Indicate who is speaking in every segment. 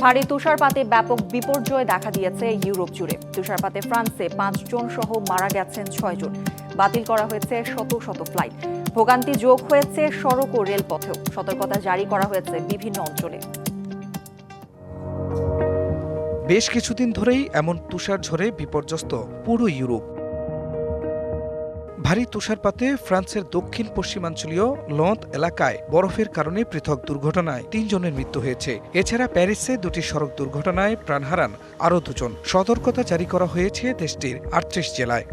Speaker 1: ভারী তুষারপাতে ব্যাপক বিপর্যয় দেখা দিয়েছে ইউরোপ জুড়ে। তুষারপাতে ফ্রান্সে 5 জন সহ মারা গেছেন 6 জন। বাতিল করা হয়েছে শত শত ফ্লাইট। ভোগান্তি যোগ হয়েছে সড়ক ও রেলপথেও। সতর্কতা জারি করা হয়েছে বিভিন্ন অঞ্চলে।
Speaker 2: বেশ কিছুদিন ধরেই এমন তুষার ঝড়ে বিপর্যস্ত পুরো ইউরোপ। ভারী তুষারপাতে ফ্রান্সের দক্ষিণ পশ্চিমাঞ্চলীয় লঁদ এলাকায় বরফের কারণে পৃথক দুর্ঘটনায় 3 জনের মৃত্যু হয়েছে। এছাড়া প্যারিসে 2টি সড়ক দুর্ঘটনায় প্রাণ হারান আরও 2 জন। সতর্কতা জারি করা হয়েছে দেশটির 38 জেলায়।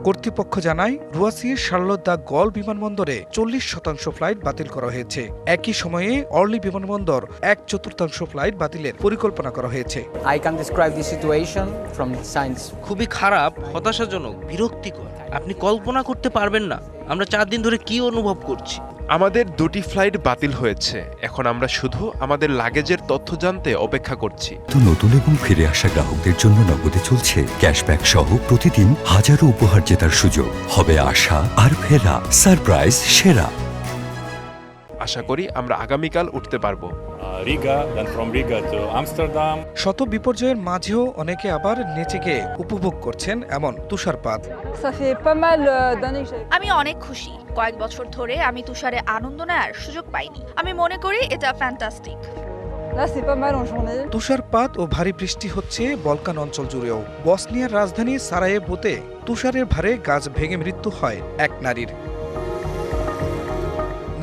Speaker 2: কর্তৃপক্ষ জানায়, রুয়াসির শার্লট দ্য গল বিমানবন্দরে 40% ফ্লাইট বাতিল করা হয়েছে। একই সময়ে অর্লি বিমানবন্দর 1/4 ফ্লাইট বাতিলের পরিকল্পনা করা হয়েছে।
Speaker 3: I can describe the situation from science.
Speaker 4: খুবই খারাপ, হতাশাজনক, বিরক্তিকর। আপনি কল্পনা করতে পারবেন না আমরা 4 দিন ধরে কি অনুভব করছি।
Speaker 5: আমাদের 2টি ফ্লাইট বাতিল হয়েছে। এখন আমরা শুধু আমাদের লাগেজের তথ্য জানতে অপেক্ষা করছি।
Speaker 6: তো নতুন এবং ফিরে আসা গ্রাহকদের জন্য নগদে চলছে ক্যাশব্যাক সহ প্রতিদিন হাজারো উপহার জেতার সুযোগ। হবে আশা আর ফেরা, সারপ্রাইজ সেরা।
Speaker 5: আশা করি আমরা আগামীকাল উঠতে পারবো।
Speaker 7: Riga, then from Riga to Amsterdam.
Speaker 2: শত বিপর্যয়ের মাঝেও অনেকে আবার নেচে গিয়ে উপভোগ করছেন এমন তুষারপাত।
Speaker 8: আমি অনেক খুশি। কয়েক বছর ধরে আমি তুষারে আনন্দ নেওয়ার সুযোগ পাইনি। আমি মনে করি এটা ফ্যান্টাস্টিক।
Speaker 2: তুষারপাত ও ভারী বৃষ্টি হচ্ছে বলকান অঞ্চল জুড়েও। বসনিয়ার রাজধানী সারায়েভোতে তুষারের ভারে গাছ ভেঙে মৃত্যু হয় এক নারীর।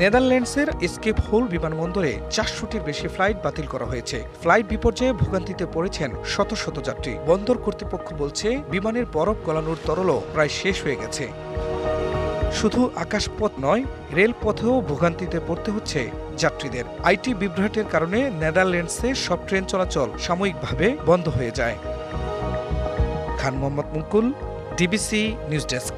Speaker 2: নেদারল্যান্ডসের এসকেপ হোল বিমানবন্দরে 400টির বেশি ফ্লাইট বাতিল করা হয়েছে। ফ্লাইট বিপর্যয়ে ভোগান্তিতে পড়েছেন শত শত যাত্রী। বন্দর কর্তৃপক্ষ বলছে, বিমানের বরফ গলানোর তরলও প্রায় শেষ হয়ে গেছে। শুধু আকাশপথ নয়, রেলপথেও ভোগান্তিতে পড়তে হচ্ছে যাত্রীদের। আইটি বিভ্রাটের কারণে নেদারল্যান্ডসে সব ট্রেন চলাচল সাময়িকভাবে বন্ধ হয়ে যায়। খান মোহাম্মদ মুকুল, ডিবিসি নিউজ ডেস্ক।